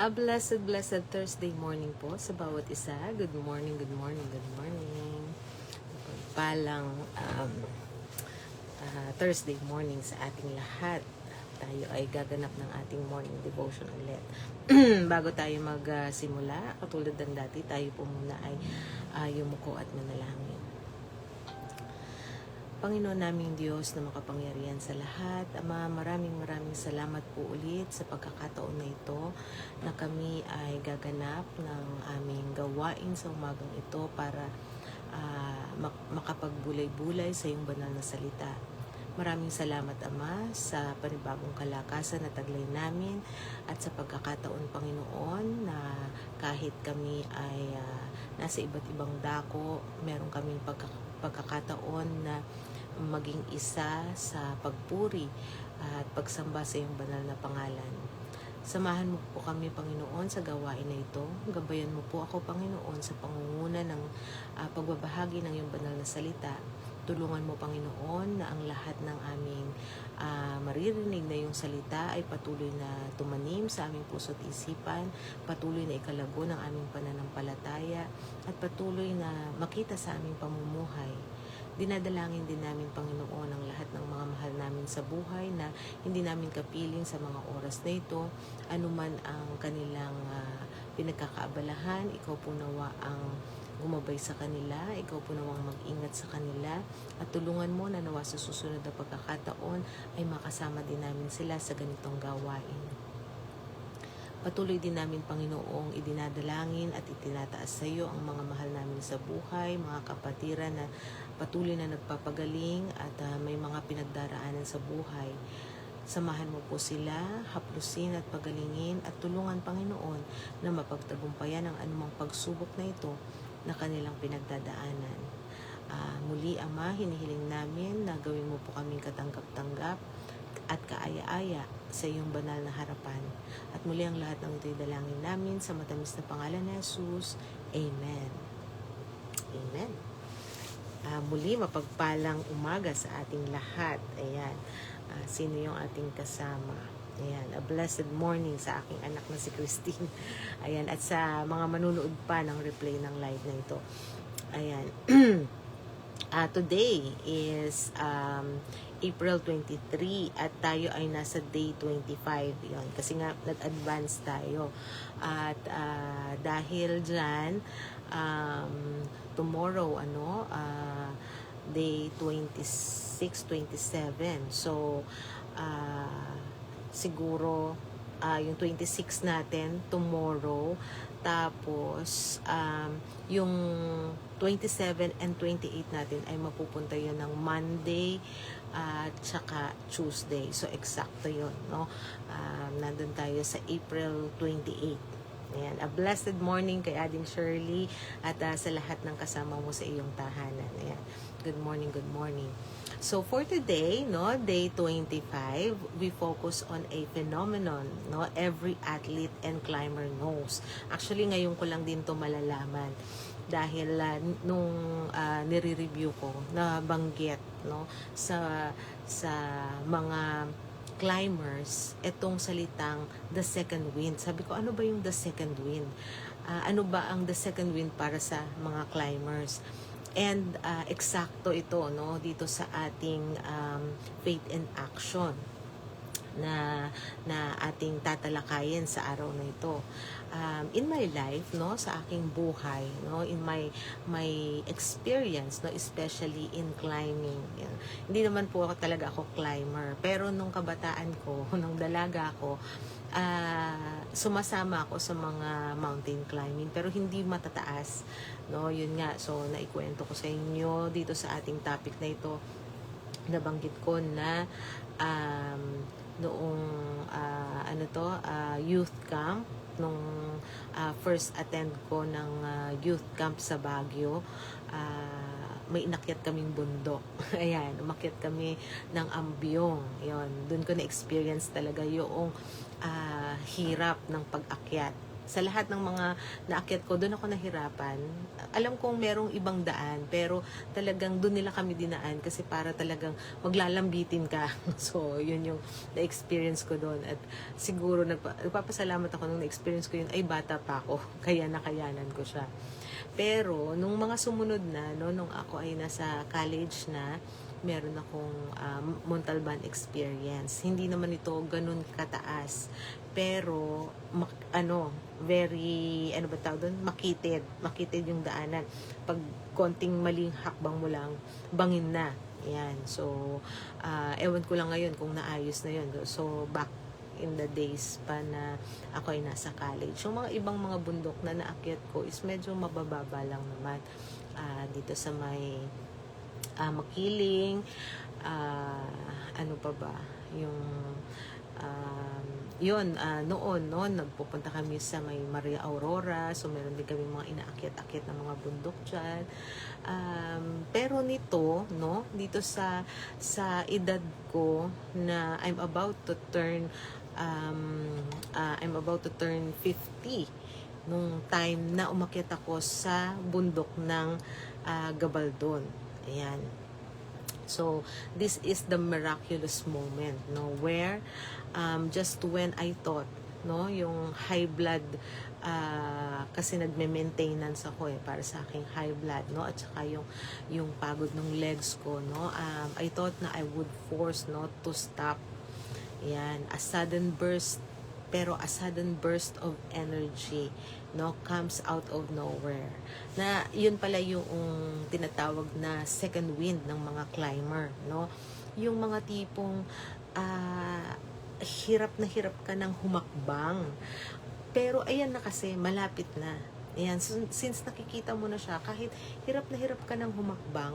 A blessed, blessed Thursday morning po sa bawat isa. Good morning, good morning, good morning. Palang Thursday morning sa ating lahat. Tayo ay gaganap ng ating morning devotion ulit. Bago tayo magsimula, katulad ng dati, tayo po muna ay yumuko at manalangin. Panginoon naming Diyos na makapangyarihan sa lahat, Ama, maraming salamat po ulit sa pagkakataon na ito na kami ay gaganap ng aming gawain sa umagang ito para makapagbulay-bulay sa iyong banal na salita. Maraming salamat, Ama, sa panibagong kalakasan na taglay namin at sa pagkakataon, Panginoon, na kahit kami ay nasa iba't ibang dako, meron kaming pagkakataon na maging isa sa pagpuri at pagsamba sa iyong banal na pangalan. Samahan mo po kami, Panginoon, sa gawain na ito. Gabayan mo po ako, Panginoon, sa pangunguna ng pagbabahagi ng iyong banal na salita. Tulungan mo, Panginoon, na ang lahat ng aming maririnig na iyong salita ay patuloy na tumanim sa aming puso't isipan, patuloy na ikalago ng aming pananampalataya, at patuloy na makita sa aming pamumuhay. Dinadalangin din namin, Panginoon, ang lahat ng mga mahal namin sa buhay na hindi namin kapiling sa mga oras na ito, anuman ang kanilang pinagkakaabalahan. Ikaw po nawa ang gumabay sa kanila, ikaw po nawang mag-ingat sa kanila, at tulungan mo na nawa sa susunod na pagkakataon ay makasama din namin sila sa ganitong gawain. Patuloy din namin, Panginoong, idinadalangin at itinataas sa iyo ang mga mahal namin sa buhay, mga kapatiran na patuloy na nagpapagaling at may mga pinagdaraanan sa buhay. Samahan mo po sila, haplusin at pagalingin at tulungan, Panginoon, na mapagtagumpayan ang anumang pagsubok na ito na kanilang pinagdadaanan. Muli, Ama, hinihiling namin na gawin mo po kaming katanggap-tanggap at kaaya-aya sa iyong banal na harapan. At muli ang lahat ng ito'y dalangin namin sa matamis na pangalan ni Jesus. Amen. Amen. Muli, mapagpalang umaga sa ating lahat. Ayan. Sino yung ating kasama? Ayan. A blessed morning sa aking anak na si Christine. Ayan. At sa mga manunood pa ng replay ng live na ito. Ayan. Today is April 23 at tayo ay nasa day 25 yon kasi nga nag-advance tayo at dahil dyan tomorrow day 26, 27 so siguro yung 26 natin tomorrow, tapos yung 27 and 28 natin ay mapupunta yun ng Monday at saka Tuesday. So eksakto yun, no? Nandun tayo sa April 28. Ayan, a blessed morning kay Ading Shirley at sa lahat ng kasama mo sa iyong tahanan. Ayan. Good morning, good morning. So for today, no, day 25, we focus on a phenomenon, no, every athlete and climber knows. Actually, ngayon ko lang din to malalaman dahil nung nire-review ko na banggit, no, sa mga climbers itong salitang the second wind. Sabi ko, ano ba yung the second wind? Ano ba ang the second wind para sa mga climbers? And eksakto ito, no, dito sa ating faith in action na ating tatalakayin sa araw na ito. In my life, no, sa aking buhay, no, in my experience, no, especially in climbing. Yan. Hindi naman po talaga ako climber, pero nung kabataan ko, nung dalaga ako, sumasama ako sa mga mountain climbing pero hindi matataas, no, yun nga. So naikwento ko sa inyo dito sa ating topic na ito, nabanggit ko na noong youth camp, nung first attend ko ng youth camp sa Baguio, may inakyat kaming bundok. Ayan, umakyat kami ng Ambyong. Yon, doon ko na-experience talaga yung hirap ng pag-akyat Sa lahat ng mga naakyat ko, doon ako nahirapan. Alam kong merong ibang daan, pero talagang doon nila kami dinaan kasi para talagang maglalambitin ka. So, yun yung na-experience ko doon. At siguro nagpapasalamat ako nung na-experience ko yun, ay bata pa ako, kaya nakayanan ko siya. Pero, nung mga sumunod na, no, nung ako ay nasa college na, meron akong Montalban experience. Hindi naman ito ganun kataas. Pero, very, ano ba tawag doon? Makitid. Makitid yung daanan. Pag konting maling hakbang mo lang, bangin na. Yan. So, ewan ko lang ngayon kung naayos na yun. So, back in the days pa na ako ay nasa college. Yung mga ibang mga bundok na naakyat ko is medyo mabababa lang naman. Dito sa may Makiling, ano pa ba, yung noon nagpupunta kami sa may Maria Aurora, so meron din kami mga inaakyat-akyat na mga bundok dyan. Pero nito, no, dito sa edad ko na I'm about to turn 50 nung time na umakyat ako sa bundok ng Gabaldon. Ayan. So, this is the miraculous moment, no, where just when I thought, no, yung high blood, kasi nagme-maintenance ako para sa aking high blood, no, at saka yung pagod ng legs ko, no, I thought na I would force, no, to stop. Yan, a sudden burst of energy, no, comes out of nowhere. Na yun pala yung tinatawag na second wind ng mga climber, no? Yung mga tipong hirap na hirap ka ng humakbang. Pero ayan na kasi, malapit na. Ayan, so, since nakikita mo na siya, kahit hirap na hirap ka ng humakbang,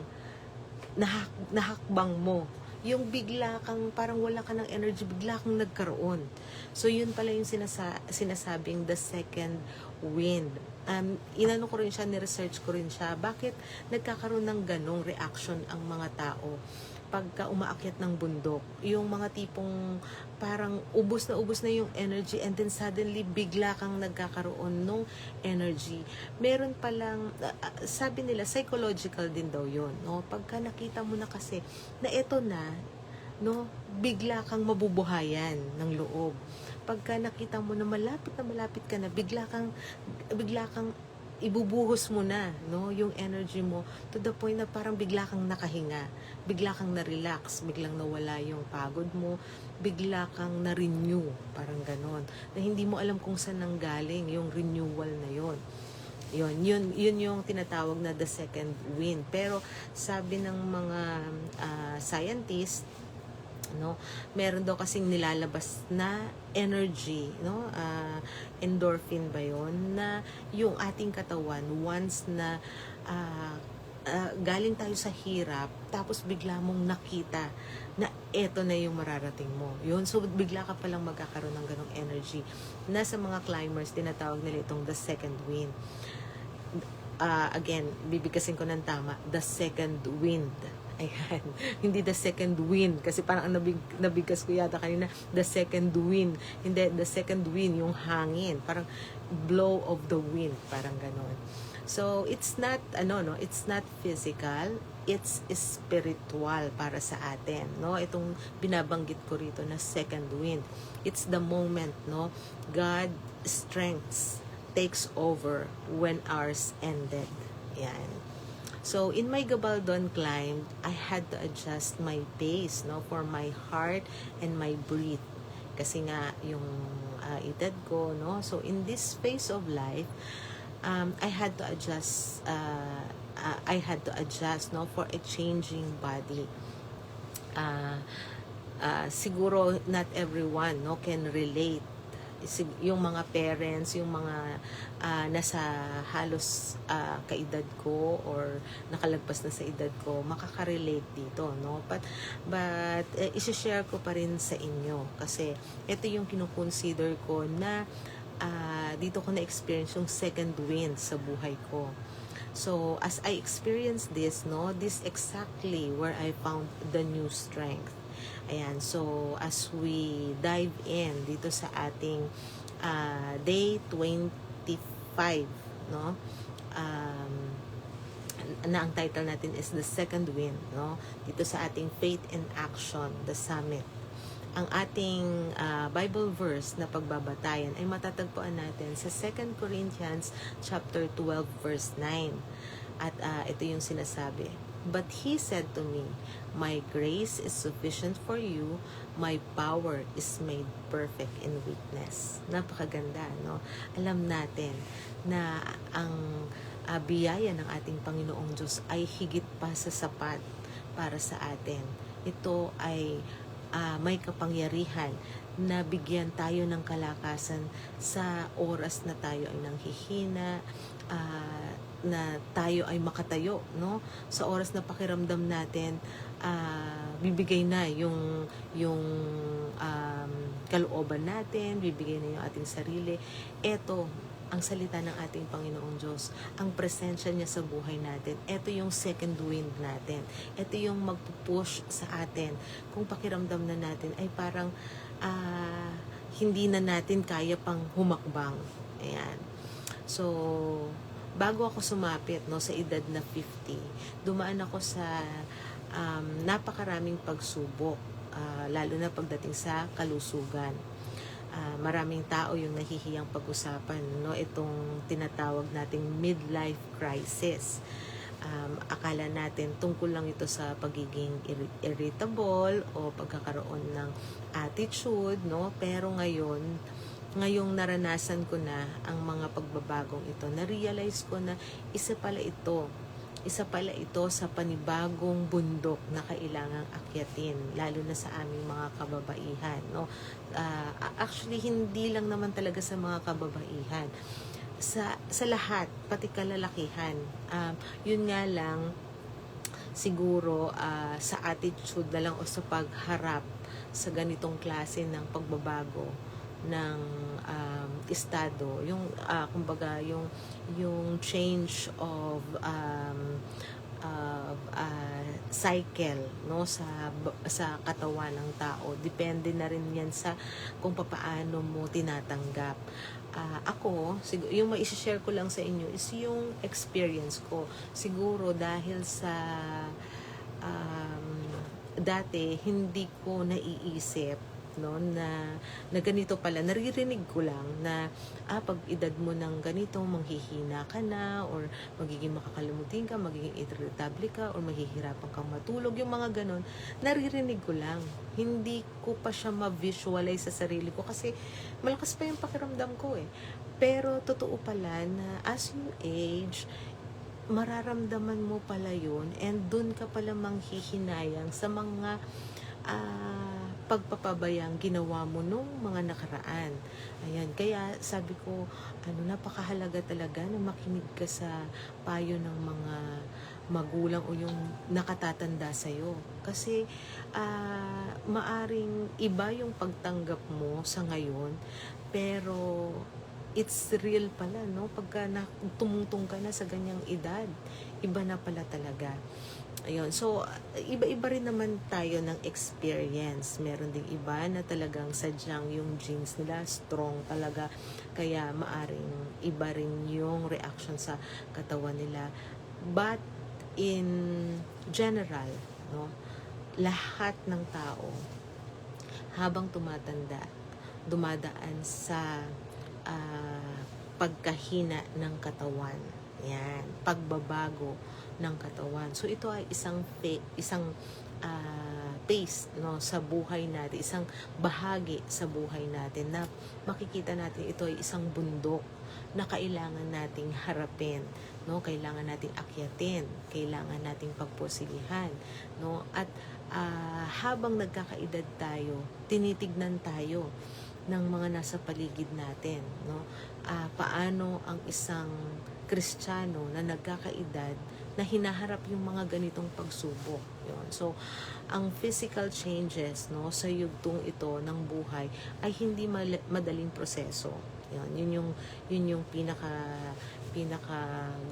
nahakbang mo. Yung bigla kang, parang wala ka ng energy, bigla kang nagkaroon. So, yun pala yung sinasabing the second wind. Inano ko rin siya, ni-research ko rin siya. Bakit nagkakaroon ng ganong reaction ang mga tao pagka umaakyat ng bundok? Yung mga tipong parang ubos na yung energy and then suddenly bigla kang nagkakaroon ng energy. Meron palang, sabi nila, psychological din daw yun. No? Pagka nakita mo na kasi na eto na, no, bigla kang mabubuhayan ng loob. Pagka nakita mo na malapit ka na, bigla kang ibubuhos mo na, no, yung energy mo to the point na parang bigla kang nakahinga, bigla kang na-relax, biglang nawala yung pagod mo, bigla kang na-renew, parang ganon, na hindi mo alam kung saan nanggaling yung renewal na yon. Yun yung tinatawag na the second wind. Pero sabi ng mga scientists, no, meron daw kasing nilalabas na energy, no, endorphin ba yun, na yung ating katawan once na galing tayo sa hirap, tapos bigla mong nakita na eto na yung mararating mo. Yun, so bigla ka palang magkakaroon ng ganong energy. Na sa mga climbers, tinatawag nila itong the second wind. Again, bibigkasin ko ng tama, the second wind. Ayan. Hindi the second wind. Kasi parang nabigkas ko yata kanina, the second wind. Hindi, the second wind, yung hangin. Parang blow of the wind. Parang ganon. So, it's not, it's not physical. It's spiritual para sa atin, no? Itong binabanggit ko rito na second wind. It's the moment, no? God strength takes over when ours ended. Yan. So, in my Gabaldon climb, I had to adjust my pace, no, for my heart and my breath. Kasi nga, yung edad ko, no. So, in this phase of life, I had to adjust, no, for a changing body. Siguro, not everyone, no, can relate. Yung mga parents, yung mga nasa halos kaedad ko or nakalagpas na sa edad ko, makaka-relate dito, no? But isi-share ko pa rin sa inyo kasi ito yung kino-consider ko na dito ko na-experience yung second wind sa buhay ko. So, as I experienced this, no, this exactly where I found the new strength. Ayan, so as we dive in dito sa ating day 20 25, no? Na ang title natin is The Second Wind, no? Dito sa ating Faith in Action, The Summit. Ang ating Bible verse na pagbabatayan ay matatagpuan natin sa 2 Corinthians chapter 12 verse 9. At ito yung sinasabi, "But he said to me, my grace is sufficient for you, my power is made perfect in weakness." Napakaganda, no? Alam natin na ang biyaya ng ating Panginoong Diyos ay higit pa sa sapat para sa atin. Ito ay may kapangyarihan na bigyan tayo ng kalakasan sa oras na tayo ay nanghihina, na tayo ay makatayo, no? Sa oras na pakiramdam natin bibigay na yung kalooban natin, bibigay na yung ating sarili. Ito ang salita ng ating Panginoong Diyos, ang presensya niya sa buhay natin. Ito yung second wind natin. Ito yung magpupush sa atin. Kung pakiramdam na natin ay parang hindi na natin kaya pang humakbang. Ayan. So, bago ako sumapit, no, sa edad na 50, dumaan ako sa napakaraming pagsubok, lalo na pagdating sa kalusugan. Maraming tao yung nahihiyang pag-usapan, no, itong tinatawag nating midlife crisis. Akala natin tungkol lang ito sa pagiging irritable o pagkakaroon ng attitude, no? Pero ngayong naranasan ko na ang mga pagbabagong ito, na-realize ko na isa pala ito sa panibagong bundok na kailangang akyatin, lalo na sa aming mga kababaihan, no? Actually, hindi lang naman talaga sa mga kababaihan, sa lahat, pati kalalakihan. Yun nga lang, siguro sa attitude na lang o sa pagharap sa ganitong klase ng pagbabago ng estado, yung kumbaga yung change of cycle, no, sa katawan ng tao. Depende na rin yan sa kung paano mo tinatanggap. Ako, yung mai-share ko lang sa inyo is yung experience ko. Siguro dahil sa dati hindi ko naiisip, no, na ganito pala, naririnig ko lang na pag edad mo ng ganito, manghihina ka na, or magiging makakalimutin ka, magiging irritable ka, or mahihirapan kang matulog, yung mga ganon, naririnig ko lang. Hindi ko pa siya ma-visualize sa sarili ko kasi malakas pa yung pakiramdam ko eh. Pero totoo pala na as you age, mararamdaman mo pala yun, and dun ka pala manghihinayang sa mga pagpapabayang ginawa mo nung mga nakaraan. Ayan, kaya sabi ko, napakahalaga talaga na makinig ka sa payo ng mga magulang o yung nakatatanda sa'yo. Kasi maaring iba yung pagtanggap mo sa ngayon, pero it's real pala, no? Pagka tumungtong ka na sa ganyang edad, iba na pala talaga. Ayun. So, iba-iba rin naman tayo ng experience. Meron ding iba na talagang sadyang yung genes nila strong talaga. Kaya maaring iba rin yung reaction sa katawan nila. But in general, no, lahat ng tao habang tumatanda, dumadaan sa pagkahina ng katawan. Yan, pagbabago ng katawan. So ito ay isang phase, no, sa buhay natin, isang bahagi sa buhay natin na makikita natin ito ay isang bundok na kailangan nating harapin, no, kailangan nating akyatin, kailangan nating pagpusilihan, no, at habang nagkakaedad tayo, tinitignan tayo ng mga nasa paligid natin, no, paano ang isang Kristiyano na nagkakaedad na hinaharap yung mga ganitong pagsubok. Yun. So, ang physical changes, no, sa yugtong ito ng buhay ay hindi madaling proseso. Yun yung pinaka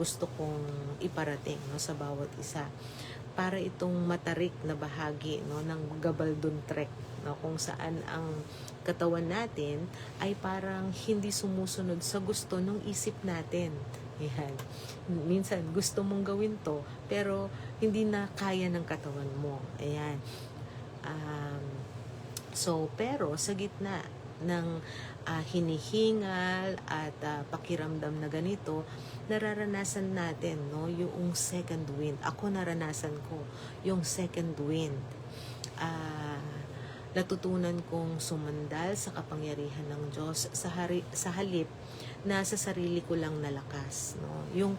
gusto kong iparating, no, sa bawat isa. Para itong matarik na bahagi, no, ng Gabaldon Trek, no, kung saan ang katawan natin ay parang hindi sumusunod sa gusto ng isip natin. Yan. Minsan gusto mong gawin to, pero hindi na kaya ng katawan mo. Ayan. Pero sa gitna ng hinihingal at pakiramdam na ganito, nararanasan natin, no, yung second wind. Ako naranasan ko yung second wind. Natutunan kong sumandal sa kapangyarihan ng Diyos sa halip na sa sarili ko lang nalakas, no? Yung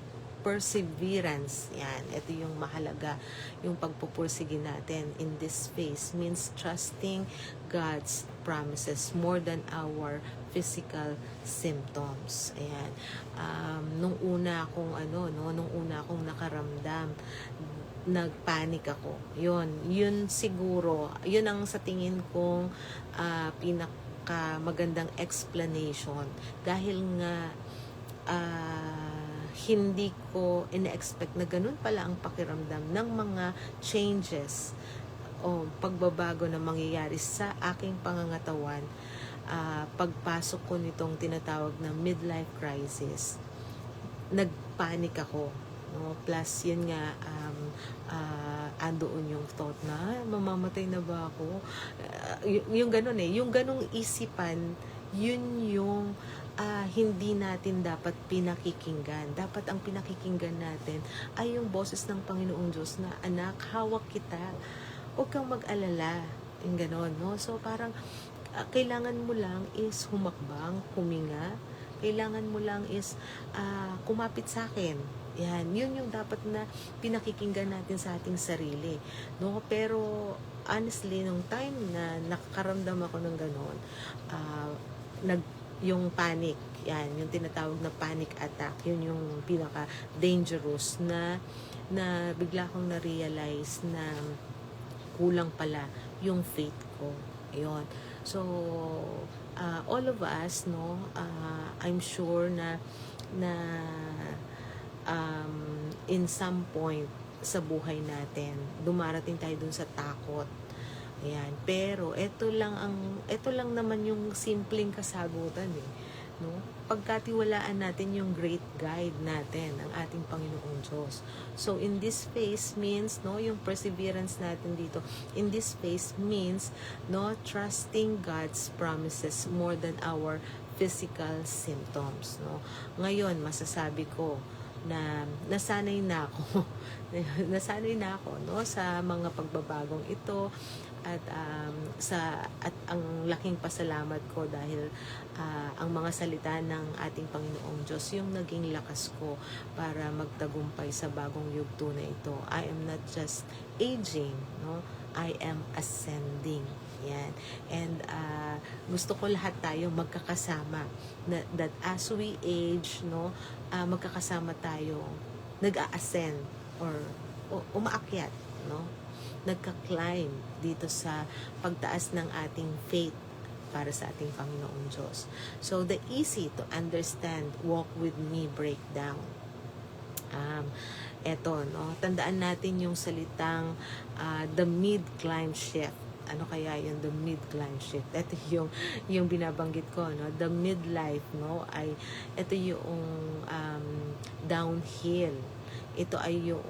perseverance, yan. Ito yung mahalaga, yung pagpupursige natin in this phase means trusting God's promises more than our physical symptoms. Ayan. Nung una akong nakaramdam, nagpanic ako. Yun siguro, yun ang sa tingin kong magandang explanation dahil nga hindi ko ina-expect na ganun pala ang pakiramdam ng mga changes o pagbabago na mangyayari sa aking pangangatawan pagpasok ko nitong tinatawag na midlife crisis. Nagpanic ako, no? Plus yun nga andoon yung thought na mamamatay na ba ako, yung ganun yung ganung isipan, yun yung hindi natin dapat pinakikinggan. Dapat ang pinakikinggan natin ay yung boses ng Panginoong Diyos na, anak, hawak kita, huwag kang mag-alala, yung ganon, no? So parang kailangan mo lang is humakbang, huminga, kailangan mo lang is kumapit sa akin. Yan, yun yung dapat na pinakikinggan natin sa ating sarili, no? Pero honestly, nung time na nakakaramdam ako ng ganon, yung panic, yan, yung tinatawag na panic attack, yun yung pinaka-dangerous na bigla kong na-realize na kulang pala yung faith ko. Ayun. So, all of us, no, I'm sure na in some point sa buhay natin, dumarating tayo dun sa takot. Ayan. Pero ito lang naman yung simpleng kasagutan, no? Pagkatiwalaan natin yung great guide natin, ang ating Panginoong Diyos. So in this phase means, no, yung perseverance natin dito, in this phase means, no, trusting God's promises more than our physical symptoms, no? Ngayon masasabi ko na nasanay na ako no, sa mga pagbabagong ito, at ang laking pasalamat ko dahil ang mga salita ng ating Panginoong Diyos yung naging lakas ko para magtagumpay sa bagong yugto na ito. I am not just aging, no, I am ascending. Yan. And gusto ko lahat tayo magkakasama, that as we age, no, magkakasama tayo, nag-a-ascend or umaakyat, no, nagka-climb dito sa pagtaas ng ating faith para sa ating Panginoong Diyos. So the easy to understand walk with me breakdown. Eto, no, tandaan natin yung salitang the mid-climb shift. Ano kaya yun, the mid-climb shift? Ito yung binabanggit ko, no, the midlife, no, ay ito yung downhill. Ito ay yung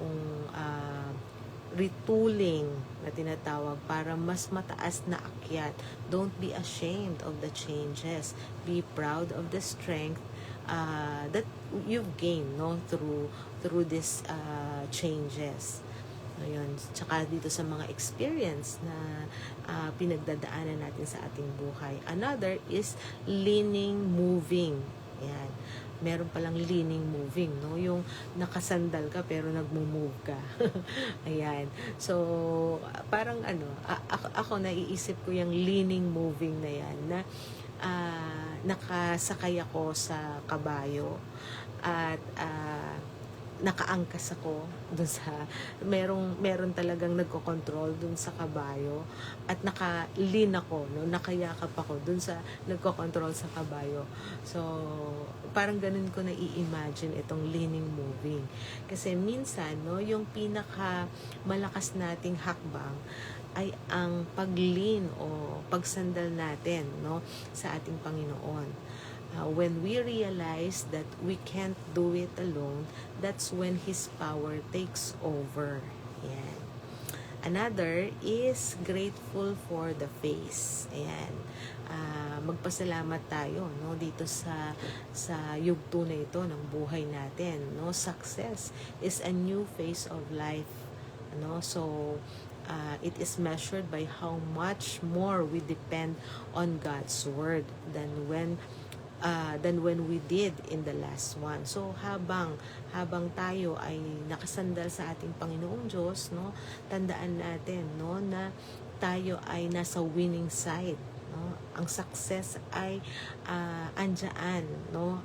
retooling na tinatawag para mas mataas na akyat. Don't be ashamed of the changes. Be proud of the strength that you've gained, no, through these changes. Ayun. Tsaka dito sa mga experience na pinagdadaanan natin sa ating buhay. Another is leaning, moving. Yan. Meron palang leaning, moving, no? Yung nakasandal ka pero nagmo-move ka. Ayan. So, parang ako naiisip ko yung leaning, moving na yan, na nakasakay ako sa kabayo at nakaangkas ako dun sa meron talagang nagko-control dun sa kabayo at naka-lean ako, no, nakayakap ako dun sa nagko-control sa kabayo. So parang ganun ko na i-imagine itong leaning, moving, kasi minsan, no, yung pinaka malakas nating hakbang ay ang paglin o pagsandal natin, no, sa ating Panginoon. When we realize that we can't do it alone, that's when His power takes over. Yan. Another is grateful for the face. Ayan. Magpasalamat tayo, no, dito sa yugto na ito ng buhay natin, no. Success is a new phase of life, no. So it is measured by how much more we depend on God's word than when we did in the last one. So habang tayo ay nakasandal sa ating Panginoong Diyos, no, tandaan natin, no, na tayo ay nasa winning side, no. Ang success ay andyan, no.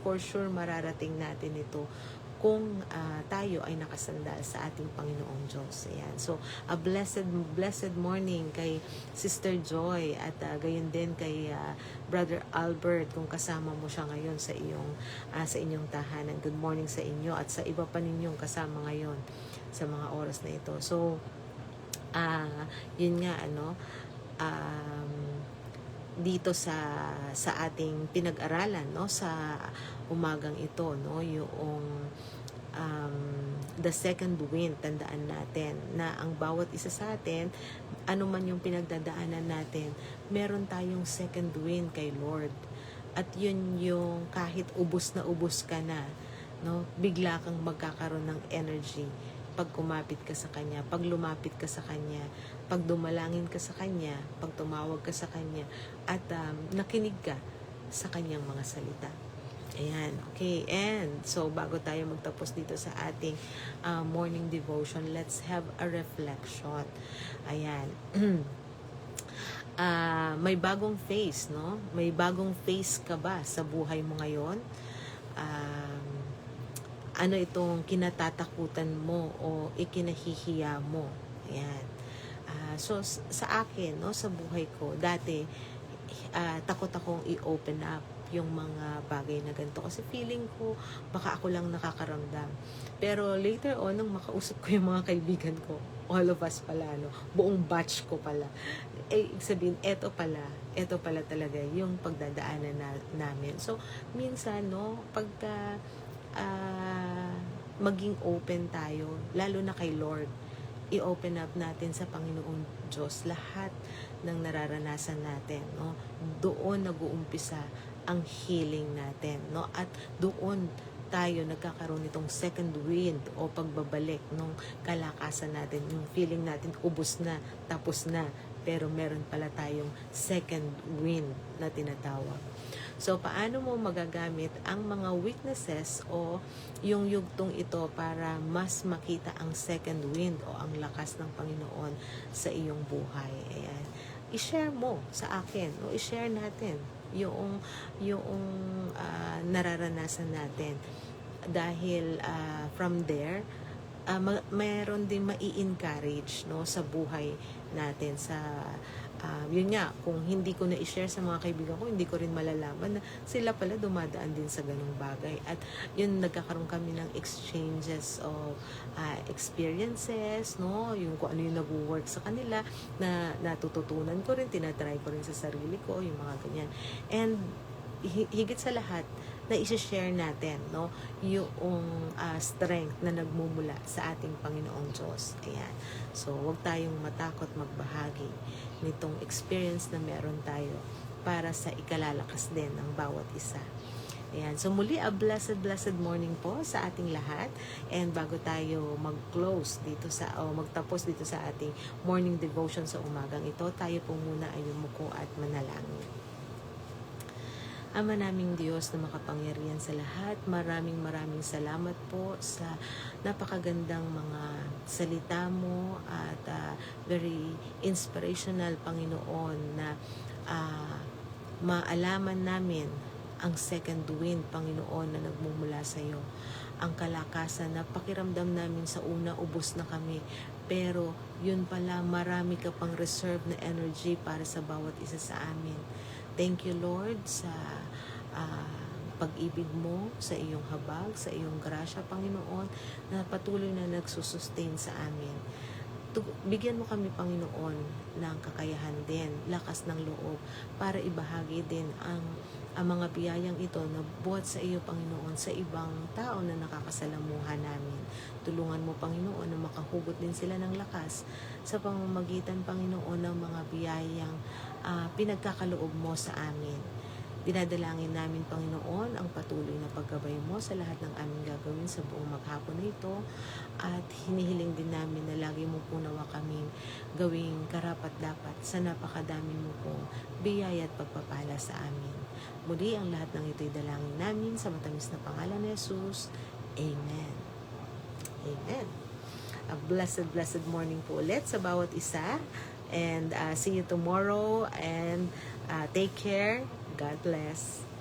For sure mararating natin ito kung tayo ay nakasandal sa ating Panginoong Diyos. Ayan. So, a blessed morning kay Sister Joy at gayon din kay Brother Albert kung kasama mo siya ngayon sa inyong tahanan. Good morning sa inyo at sa iba pa ninyong kasama ngayon sa mga oras na ito. So, yun nga, dito sa ating pinag-aralan, no, sa umagang ito, no, yung the second wind. Tandaan natin na ang bawat isa sa atin, ano man yung pinagdadaanan natin, meron tayong second wind kay Lord. At yun yung kahit ubos na ubos ka na, no, bigla kang magkakaroon ng energy pag kumapit ka sa Kanya, pag lumapit ka sa Kanya, pag dumalangin ka sa Kanya, pag tumawag ka sa Kanya, at nakinig ka sa Kanyang mga salita. Ayan, okay. And so, bago tayo magtapos dito sa ating morning devotion, let's have a reflection. Ayan. May bagong phase, no? May bagong phase ka ba sa buhay mo ngayon? Ano itong kinatatakutan mo o ikinahihiya mo? Ayan. So, sa akin, no, sa buhay ko, dati, takot akong i-open up yung mga bagay na ganito. Kasi feeling ko, baka ako lang nakakaramdam. Pero later on, nang makausap ko yung mga kaibigan ko, all of us pala, no, buong batch ko pala, sabihin, eto pala talaga yung pagdadaanan namin. So, minsan, no, pagka maging open tayo, lalo na kay Lord, i-open up natin sa Panginoong Diyos lahat ng nararanasan natin, no? Doon nag-uumpisa ang healing natin, no? At doon tayo nagkakaroon nitong second wind o pagbabalik ng kalakasan natin, yung feeling natin ubos na, tapos na, pero meron pala tayong second wind na tinatawag. So, paano mo magagamit ang mga weaknesses o yung yugtong ito para mas makita ang second wind o ang lakas ng Panginoon sa iyong buhay? Ayan. I-share mo sa akin o i-share natin yung nararanasan natin. Dahil from there, mayroon din mai-encourage, no, sa buhay natin, sa yun nga, kung hindi ko na i-share sa mga kaibigan ko, hindi ko rin malalaman na sila pala dumadaan din sa ganung bagay. At yun, nagkakaroon kami ng exchanges of experiences, no, yung kung ano yung nag-work sa kanila, na natututunan ko rin, tinatry ko rin sa sarili ko, yung mga ganyan. And higit sa lahat, na i-share natin, no, yung strength na nagmumula sa ating Panginoong Diyos. Ayan. So, huwag tayong matakot magbahagi nitong experience na meron tayo para sa ikalalakas din ng bawat isa. Ayan. So, muli, a blessed morning po sa ating lahat. And bago tayo mag-close dito magtapos dito sa ating morning devotion sa umagang ito, tayo po muna ay yumuko at manalangin. Ama naming Diyos na makapangyarihan sa lahat, maraming salamat po sa napakagandang mga salita mo at very inspirational, Panginoon, na maalaman namin ang second wind, Panginoon, na nagmumula sa iyo. Ang kalakasan na pakiramdam namin sa una, ubos na kami. Pero yun pala, marami ka pang reserve na energy para sa bawat isa sa amin. Thank you, Lord, sa pag-ibig mo, sa iyong habag, sa iyong grasya, Panginoon, na patuloy na nagsusustain sa amin. Bigyan mo kami, Panginoon, ng kakayahan din, lakas ng loob, para ibahagi din ang mga biyayang ito na buhat sa iyo, Panginoon, sa ibang tao na nakakasalamuhan namin. Tulungan mo, Panginoon, na makahugot din sila ng lakas sa pamamagitan, Panginoon, ng mga biyayang pinagkakaloob mo sa amin. Dinadalangin namin, Panginoon, ang patuloy na paggabay mo sa lahat ng aming gagawin sa buong maghapon na ito, at hinihiling din namin na lagi mo po nawa kaming gawing karapat-dapat sa napakadami mo pong biyaya at pagpapala sa amin. Muli, ang lahat ng ito'y dalangin namin sa matamis na pangalan ni Jesus. Amen. Amen. A blessed morning po ulit sa bawat isa. And see you tomorrow. And take care. God bless.